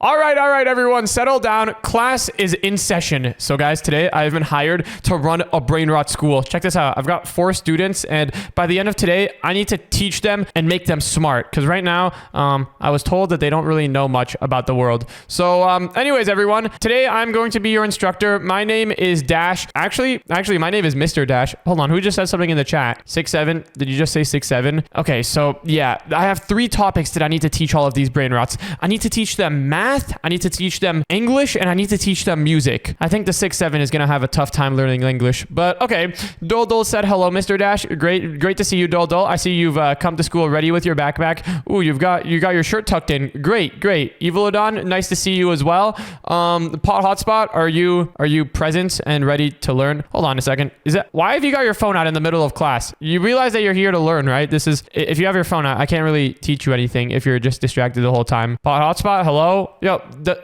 All right, everyone, settle down. Class is in session. So, guys, today I've been hired to run a brain rot school. Check this out. I've got 4 students, and by the end of today, I need to teach them and make them smart. Because right now, I was told that they don't really know much about the world. So, anyways, everyone, today I'm going to be your instructor. My name is Dash. Actually, my name is Mr. Dash. Hold on, who just said something in the chat? 6'7". Did you just say 6'7"? Okay, so yeah, I have 3 topics that I need to teach all of these brain rots. I need to teach them math, I need to teach them English, and I need to teach them music. I think the 6'7" is gonna have a tough time learning English, but okay. Dol said hello, Mr. Dash. Great to see you, Dol. I see you've come to school ready with your backpack. Ooh, you got your shirt tucked in. Great. Evilodon, nice to see you as well. Pot Hotspot, are you present and ready to learn? Hold on a second. Why have you got your phone out in the middle of class? You realize that you're here to learn, right? If you have your phone out, I can't really teach you anything if you're just distracted the whole time. Pot Hotspot, hello? Yo,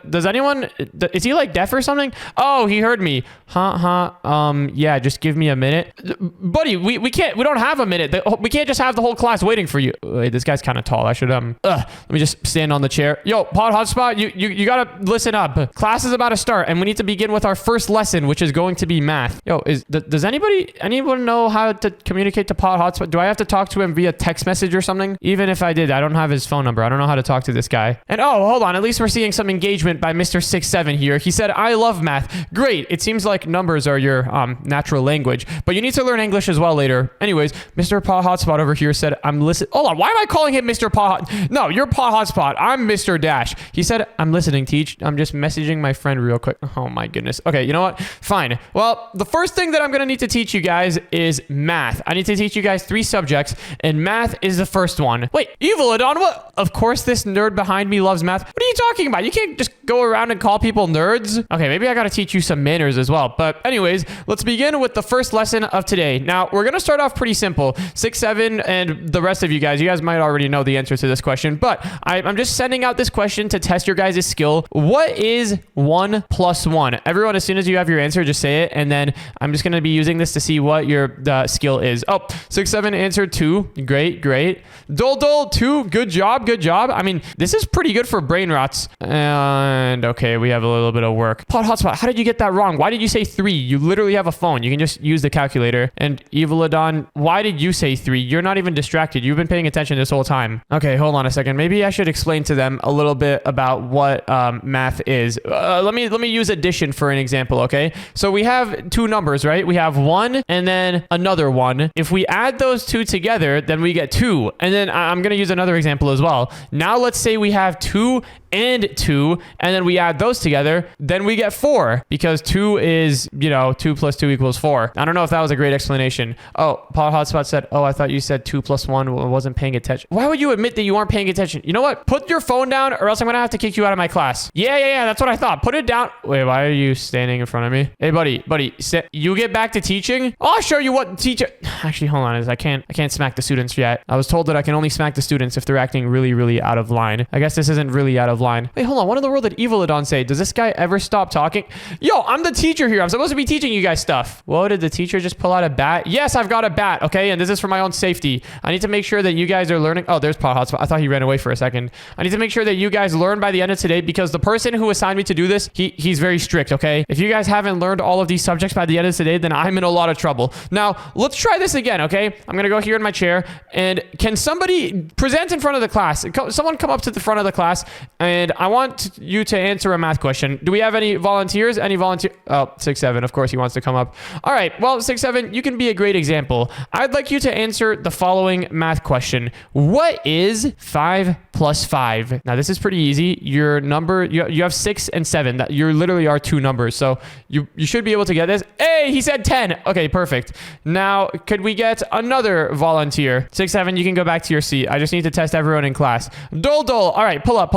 does anyone, is he like deaf or something? Oh, he heard me. Yeah, just give me a minute. Buddy, we don't have a minute. We can't just have the whole class waiting for you. Wait, this guy's kind of tall. I should, let me just stand on the chair. Yo, Pot Hotspot, you gotta listen up. Class is about to start, and we need to begin with our first lesson, which is going to be math. Yo, does anyone know how to communicate to Pot Hotspot? Do I have to talk to him via text message or something? Even if I did, I don't have his phone number. I don't know how to talk to this guy. And oh, hold on. At least we're seeing some engagement by Mr. 6'7" here. He said, I love math. Great. It seems like numbers are your natural language, but you need to learn English as well later. Anyways, Mr. Pot Hotspot over here said, I'm listening. Hold on. Why am I calling him Mr. Pot? No, you're Pot Hotspot. I'm Mr. Dash. He said, I'm listening, Teach. I'm just messaging my friend real quick. Oh my goodness. Okay, you know what? Fine. Well, the first thing that I'm going to need to teach you guys is math. I need to teach you guys 3 subjects, and math is the first one. Wait, Evilodon, what? Of course this nerd behind me loves math. What are you talking about? You can't just go around and call people nerds. Okay, maybe I got to teach you some manners as well. But anyways, let's begin with the first lesson of today. Now, we're going to start off pretty simple. 6'7", and the rest of you guys might already know the answer to this question, but I'm just sending out this question to test your guys' skill. What is 1 plus 1? Everyone, as soon as you have your answer, just say it, and then I'm just going to be using this to see what your skill is. Oh, 6'7" answered 2. Great. Dol 2. Good job. I mean, this is pretty good for brain rots. And okay, we have a little bit of work. Pot Hotspot, how did you get that wrong? Why did you say 3? You literally have a phone. You can just use the calculator. And Evilodon, why did you say 3? You're not even distracted. You've been paying attention this whole time. Okay, hold on a second. Maybe I should explain to them a little bit about what math is. Let me use addition for an example, okay? So we have 2 numbers, right? We have 1 and then another 1. If we add those 2 together, then we get 2. And then I'm going to use another example as well. Now let's say we have 2 and 2, and then we add those together, then we get 4, because 2 is, 2 plus 2 equals 4. I don't know if that was a great explanation. Oh, Pot Hotspot said, oh, I thought you said 2 plus 1. Wasn't paying attention. Why would you admit that you aren't paying attention? You know what? Put your phone down, or else I'm gonna have to kick you out of my class. Yeah, that's what I thought. Put it down. Wait, why are you standing in front of me? Hey, buddy, you get back to teaching? I'll show you what teacher... Actually, hold on. I can't smack the students yet. I was told that I can only smack the students if they're acting really out of line. I guess this isn't really out of line. Wait, hold on. What in the world did Evilodon say? Does this guy ever stop talking? Yo, I'm the teacher here. I'm supposed to be teaching you guys stuff. Whoa, did the teacher just pull out a bat? Yes, I've got a bat, okay? And this is for my own safety. I need to make sure that you guys are learning. Oh, there's Pot Hotspot. I thought he ran away for a second. I need to make sure that you guys learn by the end of today, because the person who assigned me to do this, he's very strict, okay? If you guys haven't learned all of these subjects by the end of today, then I'm in a lot of trouble. Now, let's try this again, okay? I'm going to go here in my chair, and can somebody present in front of the class? Someone come up to the front of the class, and I want you to answer a math question. Do we have any volunteers? Oh, 6'7", of course he wants to come up. All right, well, 6'7", you can be a great example. I'd like you to answer the following math question. What is 5 plus 5? Now, this is pretty easy. Your number, you have 6 and 7. That you literally are 2 numbers, so you should be able to get this. Hey, he said 10. Okay, perfect. Now, could we get another volunteer? 6'7", you can go back to your seat. I just need to test everyone in class. Dol. All right, pull up.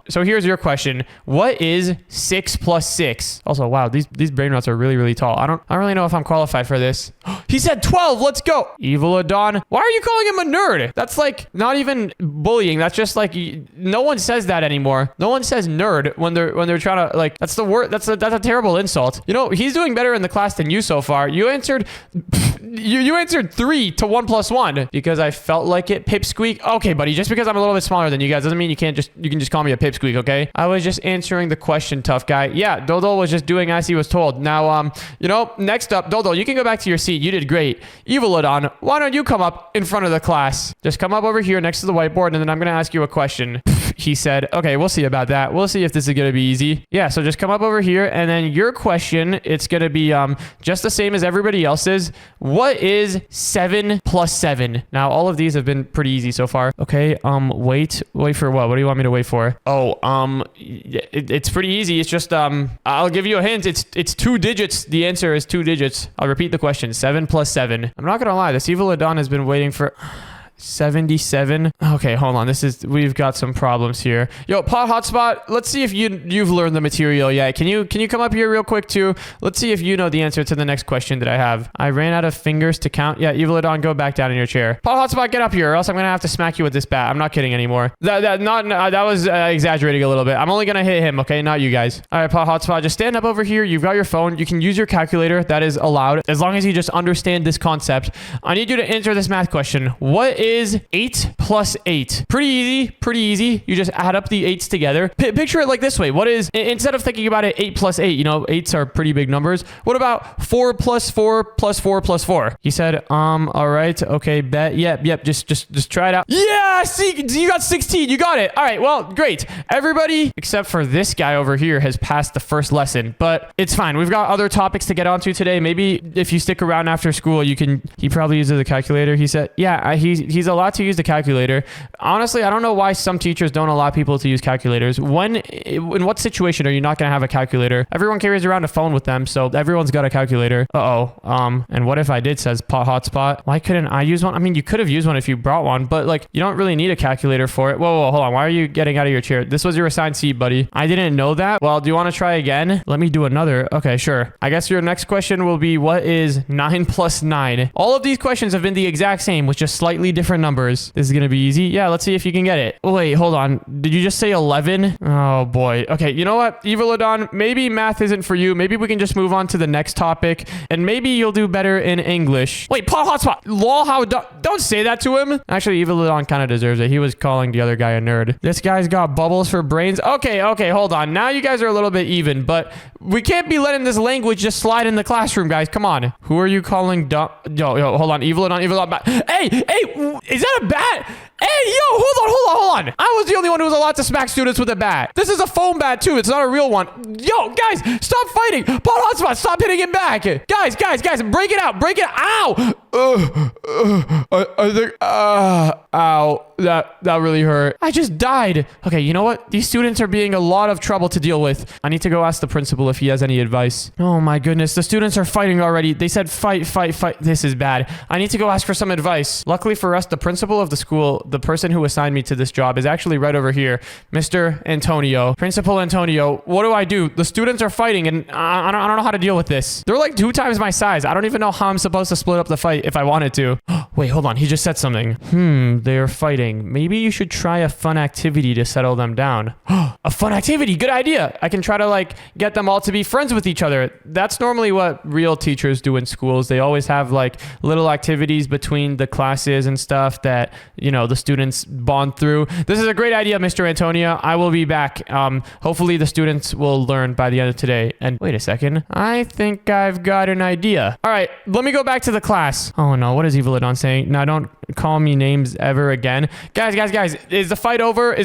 So here's your question. What is 6 plus 6? Also, wow, these brain rots are really tall. I don't really know if I'm qualified for this. He said 12. Let's go. Evilodon. Why are you calling him a nerd? That's like not even bullying. That's just like, no one says that anymore. No one says nerd when they're trying to, like, that's the word. That's a terrible insult. He's doing better in the class than you so far. You answered You answered 3 to 1 plus 1 because I felt like it, pipsqueak. Okay, buddy, just because I'm a little bit smaller than you guys doesn't mean you can just call me a pipsqueak, okay? I was just answering the question, tough guy. Yeah, Dodo was just doing as he was told. Now, next up, Dodo, you can go back to your seat. You did great. Evilodon, why don't you come up in front of the class? Just come up over here next to the whiteboard, and then I'm going to ask you a question. He said, okay, we'll see about that. We'll see if this is going to be easy. Yeah, so just come up over here, and then your question, it's going to be just the same as everybody else's. What is 7 plus 7? Now, all of these have been pretty easy so far. Okay, wait for what? What do you want me to wait for? Oh, it's pretty easy. It's just, I'll give you a hint. It's 2 digits. The answer is 2 digits. I'll repeat the question. 7 plus 7. I'm not going to lie. This Evilodon has been waiting for... 77. Okay, hold on. We've got some problems here. Yo, Pot Hotspot, let's see if you've learned the material yet. Can you come up here real quick too? Let's see if you know the answer to the next question that I have. I ran out of fingers to count. Yeah, Evilodon, go back down in your chair. Pot Hotspot, get up here or else I'm gonna have to smack you with this bat. I'm not kidding anymore. That was exaggerating a little bit. I'm only gonna hit him, okay? Not you guys. All right, Pot Hotspot, just stand up over here. You've got your phone. You can use your calculator. That is allowed as long as you just understand this concept. I need you to answer this math question. What is 8 plus 8? Pretty easy. You just add up the 8s together. Picture it like this way. What is, instead of thinking about it 8 plus 8, 8s are pretty big numbers. What about 4 plus 4 plus 4 plus 4? He said, all right, okay, bet. Yep, just try it out. Yeah, see, you got 16. You got it. All right, well, great. Everybody except for this guy over here has passed the first lesson, but it's fine. We've got other topics to get onto today. Maybe if you stick around after school, he probably uses a calculator. He said, yeah, he's allowed to use the calculator. Honestly, I don't know why some teachers don't allow people to use calculators. In what situation are you not going to have a calculator? Everyone carries around a phone with them, so everyone's got a calculator. And what if I did, says Pot Hotspot. Why couldn't I use one? I mean, you could have used one if you brought one, but like, you don't really need a calculator for it. Whoa, hold on. Why are you getting out of your chair? This was your assigned seat, buddy. I didn't know that. Well, do you want to try again? Let me do another. Okay, sure. I guess your next question will be, what is 9 plus 9? All of these questions have been the exact same with just slightly different numbers. This is gonna be easy. Yeah, let's see if you can get it. Wait, hold on. Did you just say 11? Oh boy. Okay, you know what, Evilodon, maybe math isn't for you. Maybe we can just move on to the next topic, and maybe you'll do better in English. Wait, Pot Hotspot. Lol, how don't say that to him. Actually, Evilodon kind of deserves it. He was calling the other guy a nerd. This guy's got bubbles for brains. Okay, hold on. Now you guys are a little bit even, but we can't be letting this language just slide in the classroom, guys. Come on. Who are you calling dumb? Yo, hold on. Evilodon. Hey, is that a bat? Hey, yo, hold on. I was the only one who was allowed to smack students with a bat. This is a foam bat, too. It's not a real one. Yo, guys, stop fighting. Pot Hotspot, stop hitting him back. Guys, break it out. Ow. I think, ow. That really hurt. I just died. Okay, you know what? These students are being a lot of trouble to deal with. I need to go ask the principal if he has any advice. Oh my goodness, the students are fighting already. They said fight. This is bad. I need to go ask for some advice. Luckily for us, the principal of the school, the person who assigned me to this job, is actually right over here. Mr. Antonio. Principal Antonio, what do I do? The students are fighting and I don't know how to deal with this. They're like 2 times my size. I don't even know how I'm supposed to split up the fight if I wanted to. Wait, hold on. He just said something. They're fighting. Maybe you should try a fun activity to settle them down. A fun activity. Good idea. I can try to get them all to be friends with each other. That's normally what real teachers do in schools. They always have little activities between the classes and stuff that, the students bond through. This is a great idea, Mr. Antonio. I will be back. Hopefully the students will learn by the end of today. And wait a second. I think I've got an idea. All right, let me go back to the class. Oh no, what is Evilodon saying? Now don't call me names ever again. Guys, is the fight over?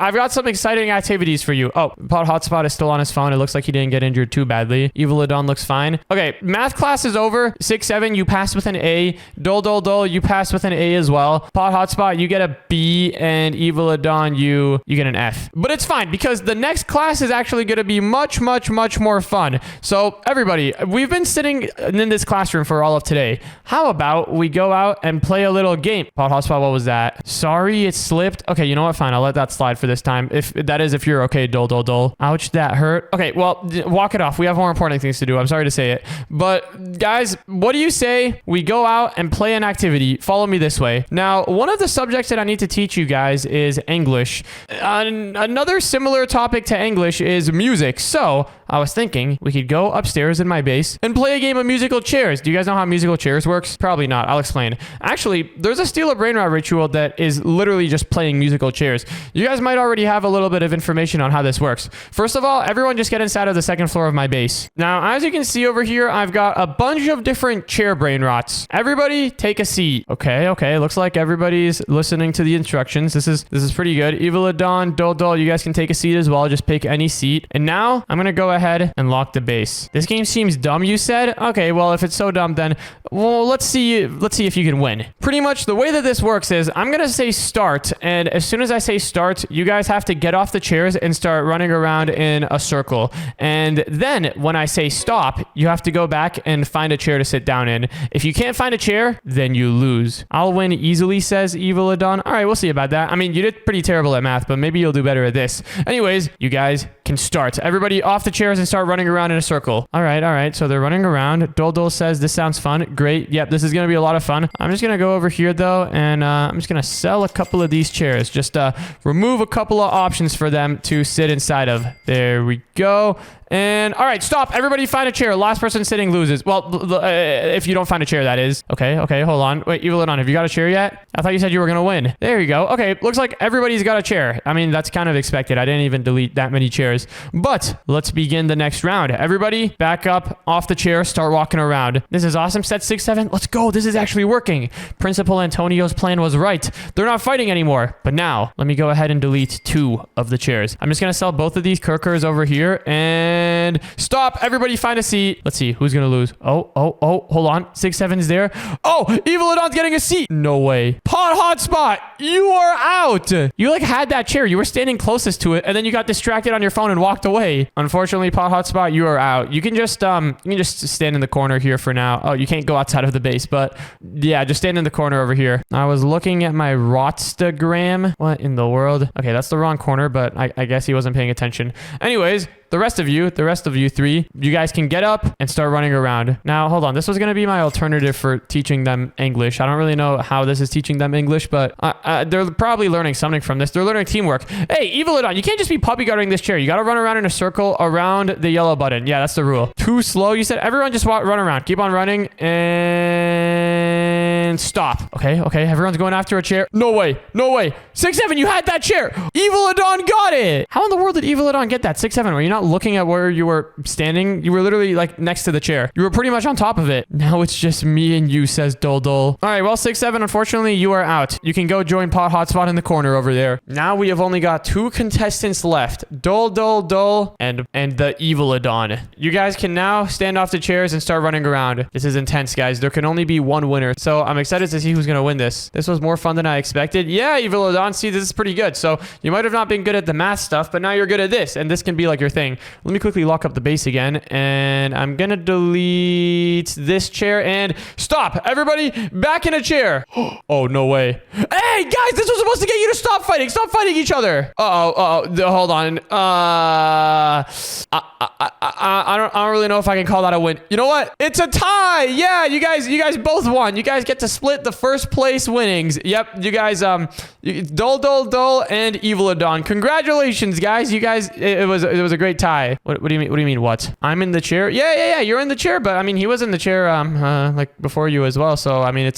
I've got some exciting activities for you. Oh, Pot Hotspot is still on his phone. It looks like he didn't get injured too badly. Evilodon looks fine. Okay, math class is over. 6-7, you passed with an A. Dole, you passed with an A as well. Pot Hotspot, you get a B, and Evilodon, you get an F. But it's fine because the next class is actually going to be much more fun. So everybody, we've been sitting in this classroom for all of today. How about we go out and play a little game? Pot Hotspot, what was that? Sorry, it slipped. Okay, you know what? Fine, I'll let that slide for this time. If you're okay, Dole. Ouch, that hurt. Okay, well, walk it off. We have more important things to do. I'm sorry to say it. But guys, what do you say we go out and play an activity? Follow me this way. Now, one of the subjects subjects that I need to teach you guys is English. Another similar topic to English is music. So I was thinking we could go upstairs in my base and play a game of musical chairs. Do you guys know how musical chairs works? Probably not. I'll explain. Actually, there's a steal a brain rot ritual that is literally just playing musical chairs. You guys might already have a little bit of information on how this works. First of all, everyone just get inside of the second floor of my base. Now, as you can see over here, I've got a bunch of different chair brain rots. Everybody take a seat. Okay. Looks like everybody's listening to the instructions. This is pretty good. Evilodon, Dol, you guys can take a seat as well. Just pick any seat. And now I'm gonna go ahead and lock the base. This game seems dumb, you said? Okay, well, if it's so dumb, then well, let's see if you can win. Pretty much the way that this works is I'm gonna say start, and as soon as I say start, you guys have to get off the chairs and start running around in a circle. And then when I say stop, you have to go back and find a chair to sit down in. If you can't find a chair, then you lose. I'll win easily, says Evilodon. All right, we'll see about that. I mean, you did pretty terrible at math, but maybe you'll do better at this. Anyways, you guys can start. Everybody off the chairs and start running around in a circle. All right. So they're running around. Dol says this sounds fun. Great. Yep, this is going to be a lot of fun. I'm just going to go over here, though, and I'm just going to sell a couple of these chairs. Just remove a couple of options for them to sit inside of. There we go. And all right, stop. Everybody find a chair. Last person sitting loses. Well, if you don't find a chair, that is. Okay, hold on. Wait, Evilodon, have you got a chair yet? I thought you said you were going to win. There you go. Okay, looks like everybody's got a chair. I mean, that's kind of expected. I didn't even delete that many chairs. But let's begin the next round. Everybody back up off the chair. Start walking around. This is awesome. Set 6, 7. Let's go. This is actually working. Principal Antonio's plan was right. They're not fighting anymore. But now, let me go ahead and delete 2 of the chairs. I'm just going to sell both of these Kirkers over here. And stop. Everybody find a seat. Let's see. Who's going to lose? Oh. Hold on. 6, 7 is there. Oh, Evilodon's getting a seat. No way. Pot Hotspot, you are out. You like had that chair. You were standing closest to it, and then you got distracted on your phone and walked away. Unfortunately, Pot Hotspot, you are out. You can just stand in the corner here for now. Oh, you can't go outside of the base, but yeah, just stand in the corner over here. I was looking at my Rotstagram. What in the world? Okay, that's the wrong corner, but I guess he wasn't paying attention. Anyways, the rest of you 3, you guys can get up and start running around. Now, hold on. This was going to be my alternative for teaching them English. I don't really know how this is teaching them English, but they're probably learning something from this. They're learning teamwork. Hey, Evilodon, you can't just be puppy guarding this chair. You got to run around in a circle around the yellow button. Yeah, that's the rule. Too slow. You said everyone just run around. Keep on running and stop. Okay. Everyone's going after a chair. No way. 6, 7, you had that chair. Evilodon got it. How in the world did Evilodon get that? 6, 7, were you not looking at where you were standing? You were literally like next to the chair. You were pretty much on top of it. Now it's just me and you, says Dol. All right, well, 6, 7, unfortunately, you are out. You can go join Pot Hotspot in the corner over there. Now we have only got 2 contestants left. Dol, and the Evilodon. You guys can now stand off the chairs and start running around. This is intense, guys. There can only be one winner. So I'm excited to see who's going to win this. This was more fun than I expected. Yeah, Evilodon, see, this is pretty good. So you might have not been good at the math stuff, but now you're good at this, and this can be like your thing. Let me quickly lock up the base again, and I'm gonna delete this chair and stop. Everybody back in a chair. Oh, no way. Hey, guys, this was supposed to get you to stop fighting. Stop fighting each other. Hold on. I don't really know if I can call that a win. You know what? It's a tie. Yeah, you guys both won. You guys get to split the first place winnings. Yep, you guys, Dol, and Evilodon. Congratulations, guys. You guys, it was a great tie. What do you mean? What do you mean? What? I'm in the chair? Yeah. You're in the chair, but I mean, he was in the chair, like before you as well. So I mean,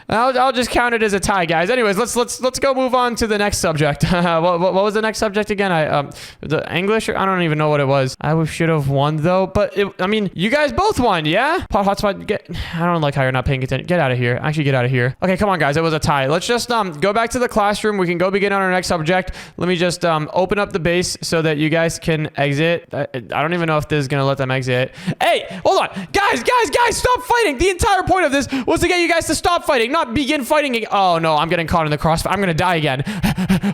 I'll just count it as a tie, guys. Anyways, let's go move on to the next subject. What was the next subject again? The English? I don't even know what it was. I should have won though, but I mean, you guys both won, yeah? Pot Hotspot, I don't like how you're not paying attention. Get out of here. Actually, get out of here. Okay, come on, guys. It was a tie. Let's just go back to the classroom. We can go begin on our next subject. Let me just open up the base so that you guys can exit. I don't even know if this is gonna let them exit. Hey, hold on, guys, stop fighting. The entire point of this was to get you guys to stop fighting, not begin fighting. Oh no, I'm getting caught in the crossfire. I'm gonna die again.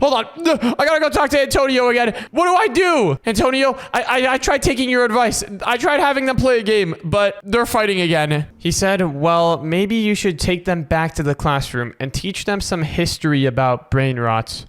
Hold on, I gotta go talk to Antonio again. What do I do? Antonio, I tried taking your advice. I tried having them play a game, but they're fighting again. He said, well, maybe you should take them back to the classroom and teach them some history about brain rots.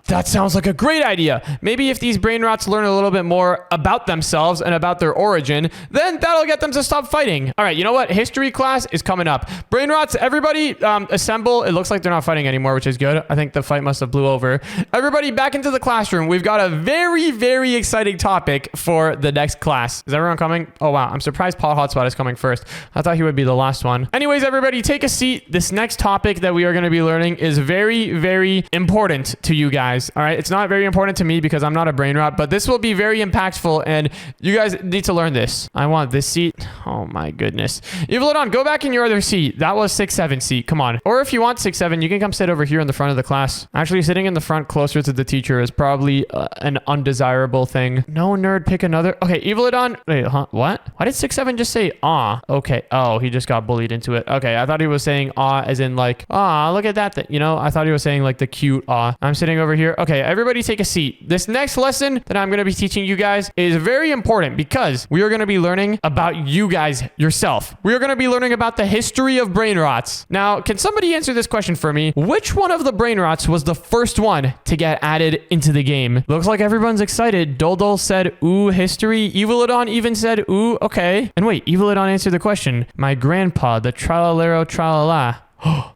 That sounds like a great idea. Maybe if these brain rots learn a little bit more about themselves and about their origin, then that'll get them to stop fighting. All right, you know what? History class is coming up. Brain rots, everybody assemble. It looks like they're not fighting anymore, which is good. I think the fight must have blew over. Everybody back into the classroom. We've got a very, very exciting topic for the next class. Is everyone coming? Oh, wow. I'm surprised Paul Hotspot is coming first. I thought he would be the last one. Anyways, everybody take a seat. This next topic that we are going to be learning is very, very important to you guys. All right. It's not very important to me because I'm not a brain rot, but this will be very impactful and you guys need to learn this. I want this seat. Oh my goodness. Evelyn, go back in your other seat. That was 6-7 seat. Come on. Or if you want 6-7, you can come sit over here in the front of the class. Actually, sitting in the front closer to the teacher is probably an undesirable thing. No nerd, pick another. Okay, Evelyn. Wait, huh? What? Why did 6-7 just say ah? Okay. Oh, he just got bullied into it. Okay, I thought he was saying ah as in like, ah, look at that. You know, I thought he was saying like the cute ah. I'm sitting over here. Okay, everybody take a seat. This next lesson that I'm going to be teaching you guys is very important because we are going to be learning about you guys yourself. We are going to be learning about the history of brain rots. Now, can somebody answer this question for me? Which one of the brain rots was the first one to get added into the game? Looks like everyone's excited. Doldol said, ooh, history. Evilodon even said, ooh, okay. And wait, Evilodon answered the question. My grandpa, the tralalero tralala.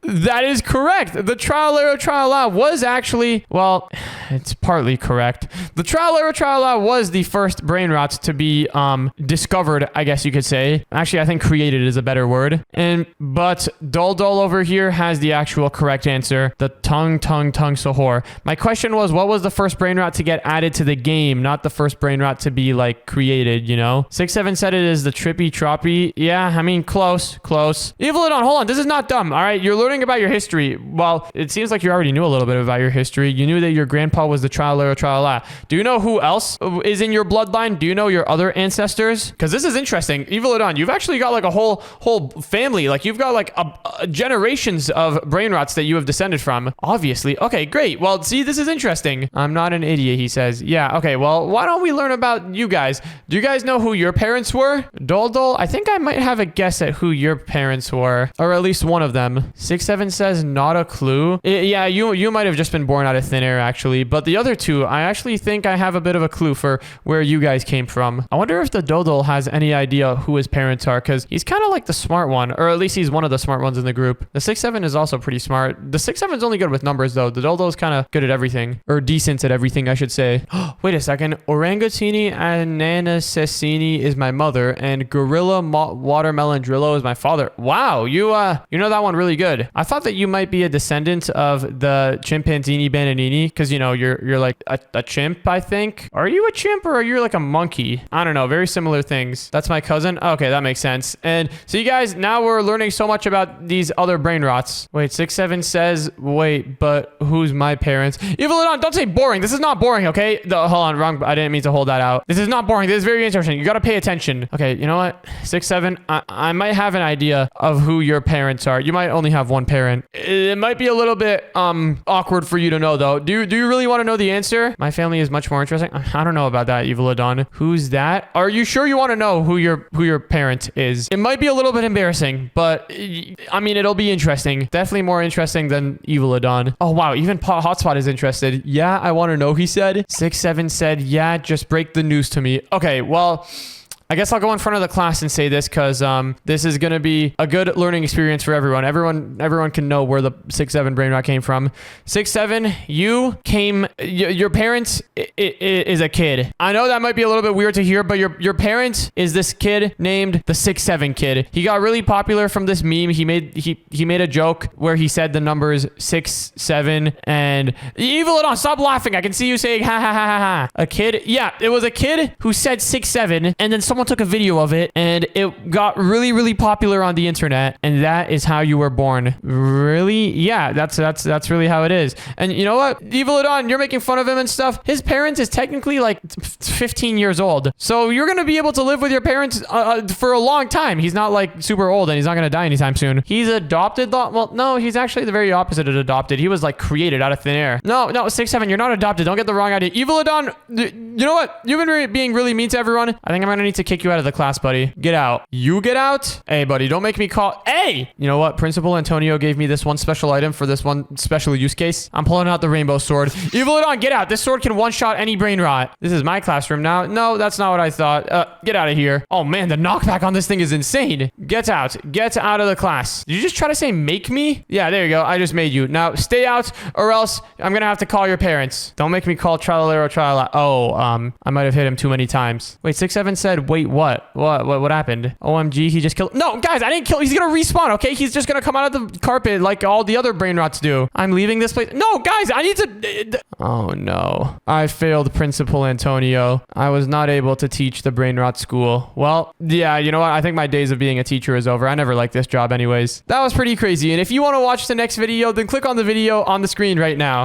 That is correct. The Tralero Tralala was actually, well, it's partly correct. The Tralero Tralala was the first brain rots to be discovered, I guess you could say. Actually, I think created is a better word. But Doldol over here has the actual correct answer. The Tung Sahor. My question was, what was the first brain rot to get added to the game, not the first brain rot to be like created, you know? 6-7 said it is the Trippy Troppy. Yeah, I mean, close. Evelyn, hold on. This is not dumb. All right. You're learning about your history. Well, it seems like you already knew a little bit about your history. You knew that your grandpa was the Tralero Tralala. Do you know who else is in your bloodline? Do you know your other ancestors? Because this is interesting. Evilodon, you've actually got like a whole family. Like you've got like generations of brain rots that you have descended from. Obviously. Okay, great. Well, see, this is interesting. I'm not an idiot, he says. Yeah, okay. Well, why don't we learn about you guys? Do you guys know who your parents were? Doldol, I think I might have a guess at who your parents were. Or at least one of them. 6-7 says not a clue. Yeah, you might have just been born out of thin air actually, but the other two, I actually think I have a bit of a clue for where you guys came from. I wonder if the Dodol has any idea who his parents are, because he's kind of like the smart one, or at least he's one of the smart ones in the group. The 6-7 is also pretty smart. The 6-7 is only good with numbers though. The Dodol is kind of good at everything, or decent at everything, I should say. Wait a second. Orangutini Ananasesini is my mother, and Gorilla Watermelon Drillo is my father. Wow, you know that one really good. I thought that you might be a descendant of the Chimpanzini Bananini because, you know, you're like a chimp, I think. Are you a chimp or are you like a monkey? I don't know. Very similar things. That's my cousin. Okay, that makes sense. And so you guys, now we're learning so much about these other brain rots. Wait, 6-7 says, wait, but who's my parents? Evelyn, don't say boring. This is not boring, okay? Hold on, wrong. I didn't mean to hold that out. This is not boring. This is very interesting. You got to pay attention. Okay, you know what? 6-7, I might have an idea of who your parents are. You might only have one parent. It might be a little bit awkward for you to know though. Do you really want to know the answer? My family is much more interesting. I don't know about that, Evilodon. Who's that? Are you sure you want to know who your parent is? It might be a little bit embarrassing, but I mean, it'll be interesting. Definitely more interesting than Evilodon. Oh wow, even Hotspot is interested. Yeah, I want to know, he said. 6-7 said, yeah, just break the news to me. Okay, well, I guess I'll go in front of the class and say this because this is going to be a good learning experience for everyone. Everyone can know where the 6-7 brain rot came from. 6-7, your parents is a kid. I know that might be a little bit weird to hear, but your parent is this kid named the 6-7 kid. He got really popular from this meme. He made a joke where he said the numbers 6-7 and Evilodon, stop laughing. I can see you saying ha ha ha ha ha. A kid? Yeah, it was a kid who said 6-7 and then someone someone took a video of it and it got really, really popular on the internet. And that is how you were born. Really? Yeah, that's really how it is. And you know what? Evil Adon, you're making fun of him and stuff. His parents is technically like 15 years old. So you're going to be able to live with your parents for a long time. He's not like super old and he's not going to die anytime soon. He's adopted. Well, no, he's actually the very opposite of adopted. He was like created out of thin air. No, 6-7, you're not adopted. Don't get the wrong idea. Evil Adon, you know what? You've been being really mean to everyone. I think I'm going to need to kick you out of the class, buddy. Get out. You get out. Hey, buddy, don't make me call. Hey, you know what? Principal Antonio gave me this one special item for this one special use case. I'm pulling out the rainbow sword. Evil Adon, get out. This sword can one-shot any brain rot. This is my classroom now. No, that's not what I thought. Get out of here. Oh, man, the knockback on this thing is insane. Get out. Get out of the class. Did you just try to say make me? Yeah, there you go. I just made you. Now, stay out or else I'm going to have to call your parents. Don't make me call Tralalero Tralala. Oh, I might have hit him too many times. Wait, 6-7 said, wait, what? What happened? OMG, he just killed. No, guys, I didn't kill. He's going to respawn, okay? He's just going to come out of the carpet like all the other brain rots do. I'm leaving this place. No, guys, I need to. Oh, no. I failed Principal Antonio. I was not able to teach the brain rot school. Well, yeah, you know what? I think my days of being a teacher is over. I never liked this job anyways. That was pretty crazy. And if you want to watch the next video, then click on the video on the screen right now.